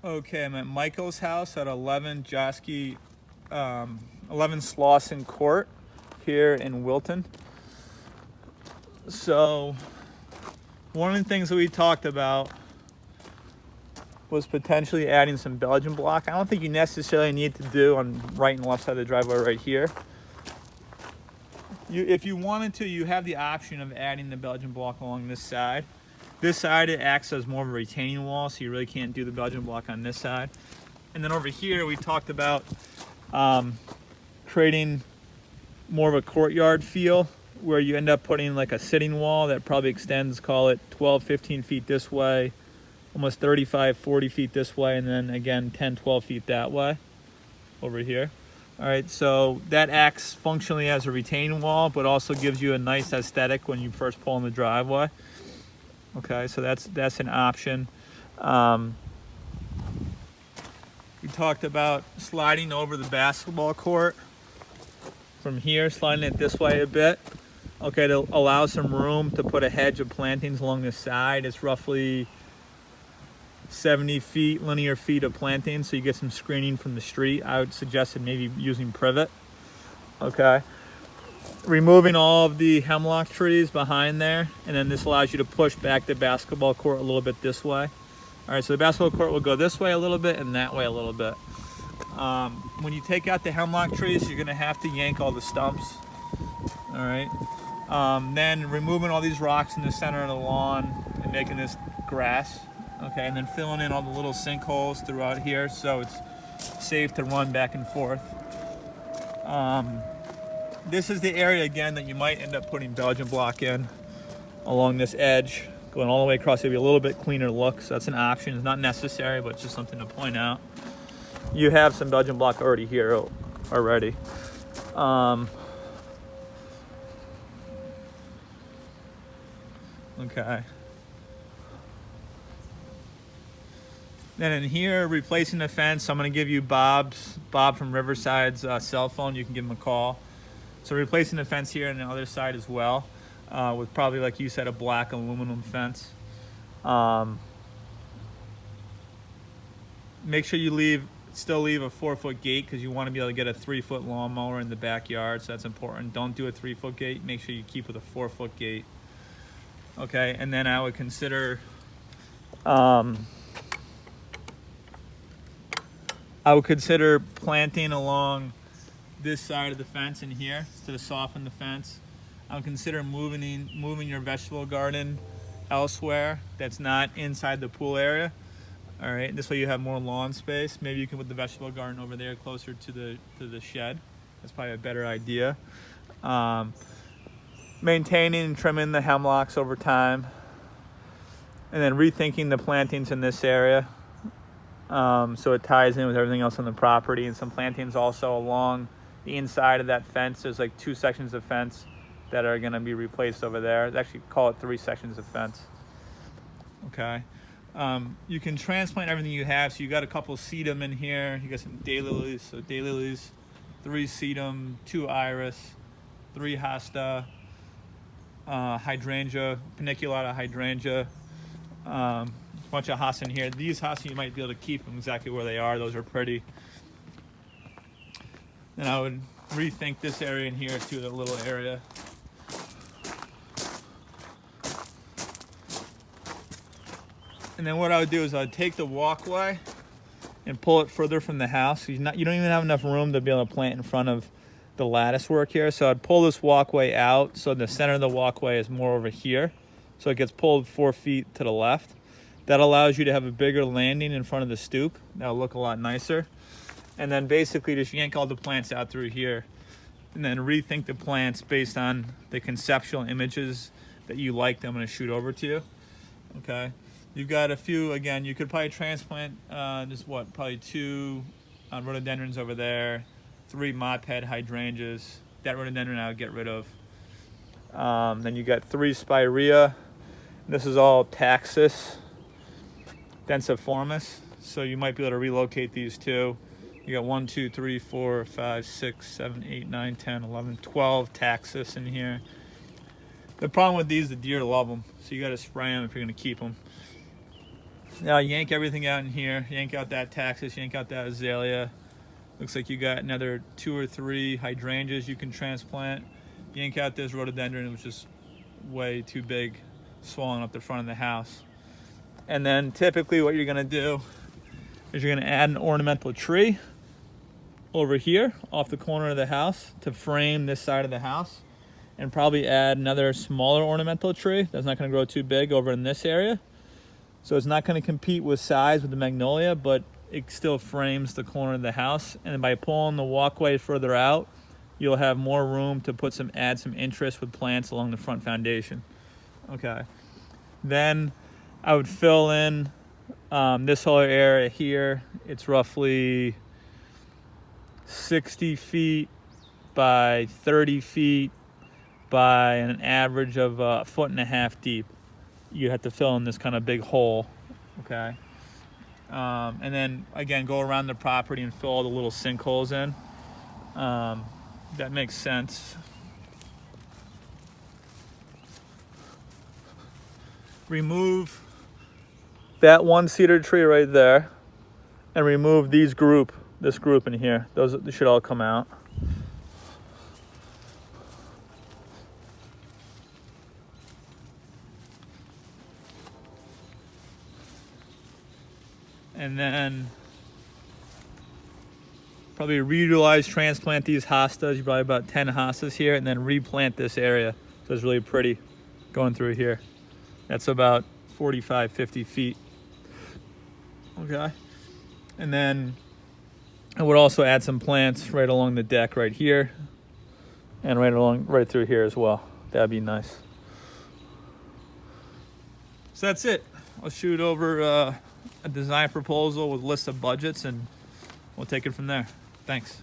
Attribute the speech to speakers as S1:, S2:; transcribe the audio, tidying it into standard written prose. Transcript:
S1: Okay, I'm at Michael's house at 11 Jeschke, 11 Slauson Court here in Wilton. So one of the things that we talked about was potentially adding some Belgian block. I don't think you necessarily need to do on right and left side of the driveway right here. If you wanted to, you have the option of adding the Belgian block along this side. This side, it acts as more of a retaining wall, so you really can't do the Belgian block on this side. And then over here, we talked about creating more of a courtyard feel where you end up putting like a sitting wall that probably extends, call it 12, 15 feet this way, almost 35, 40 feet this way, and then again, 10, 12 feet that way over here. All right, so that acts functionally as a retaining wall, but also gives you a nice aesthetic when you first pull in the driveway. Okay, so that's an option. We talked about sliding over the basketball court from here, sliding it this way a bit. Okay, to allow some room to put a hedge of plantings along the side. It's roughly 70 feet, linear feet of plantings, so you get some screening from the street. I would suggest that maybe using privet. Okay. Removing all of the hemlock trees behind there, and then this allows you to push back the basketball court a little bit this way. All right, so the basketball court will go this way a little bit and that way a little bit. When you take out the hemlock trees, you're gonna have to yank all the stumps. All right. Then removing all these rocks in the center of the lawn and making this grass. Okay, and then filling in all the little sinkholes throughout here so it's safe to run back and forth. This is the area again that you might end up putting Belgian block in along this edge, going all the way across. It'll be a little bit cleaner look, so that's an option. It's not necessary, but it's just something to point out. You have some Belgian block already here already. Okay. Then in here, replacing the fence, I'm gonna give you Bob from Riverside's cell phone. You can give him a call. So replacing the fence here on the other side as well, with probably, like you said, a black aluminum fence. Make sure you still leave a 4-foot gate because you want to be able to get a 3-foot lawnmower in the backyard, so that's important. Don't do a 3-foot gate. Make sure you keep with a 4-foot gate. Okay, and then I would consider planting along this side of the fence in here to soften the fence. I would consider moving your vegetable garden elsewhere that's not inside the pool area. All right, this way you have more lawn space. Maybe you can put the vegetable garden over there closer to the shed. That's probably a better idea. Maintaining and trimming the hemlocks over time, and then rethinking the plantings in this area. So it ties in with everything else on the property, and some plantings also along the inside of that fence. There's like 2 sections of fence that are going to be replaced over there. Actually, call it 3 sections of fence. Okay. You can transplant everything you have. So you got a couple sedum in here. You got some daylilies. So daylilies, 3 sedum, 2 iris, 3 hosta, hydrangea, paniculata hydrangea. A bunch of hosta in here. These hosta, you might be able to keep them exactly where they are. Those are pretty. Then I would rethink this area in here too, the little area. And then what I would do is I'd take the walkway and pull it further from the house. You don't even have enough room to be able to plant in front of the lattice work here. So I'd pull this walkway out so the center of the walkway is more over here. So it gets pulled 4 feet to the left. That allows you to have a bigger landing in front of the stoop. That'll look a lot nicer. And then basically just yank all the plants out through here and then rethink the plants based on the conceptual images that you like that I'm gonna shoot over to you. Okay. You've got a few, again, you could probably transplant probably 2 rhododendrons over there, 3 mophead hydrangeas. That rhododendron I would get rid of. Then you got 3 spirea. This is all taxus densiformis, so you might be able to relocate these too. You got 1, 2, 3, 4, 5, 6, 7, 8, 9, 10, 11, 12 taxus in here. The problem with these, the deer love them, so you got to spray them if you're going to keep them. Now yank everything out in here. Yank out that taxus, yank out that azalea. Looks like you got another 2 or 3 hydrangeas you can transplant. Yank out this rhododendron, which is way too big, swollen up the front of the house. And then typically what you're gonna do is you're gonna add an ornamental tree over here off the corner of the house to frame this side of the house, and probably add another smaller ornamental tree that's not gonna grow too big over in this area. So it's not gonna compete with size with the magnolia, but it still frames the corner of the house. And by pulling the walkway further out, you'll have more room to add some interest with plants along the front foundation. Okay. Then I would fill in this whole area here. It's roughly 60 feet by 30 feet by an average of 1.5 feet deep. You have to fill in this kind of big hole, okay? And then again, go around the property and fill all the little sinkholes in. That makes sense. Remove that one cedar tree right there, and remove this group in here. They should all come out. And then probably reutilize, transplant these hostas. You probably about 10 hostas here, and then replant this area. So it's really pretty going through here. That's about 45, 50 feet. Okay. And then I would also add some plants right along the deck right here, and right through here as well. That'd be nice. So that's it. I'll shoot over a design proposal with lists of budgets, and we'll take it from there. Thanks.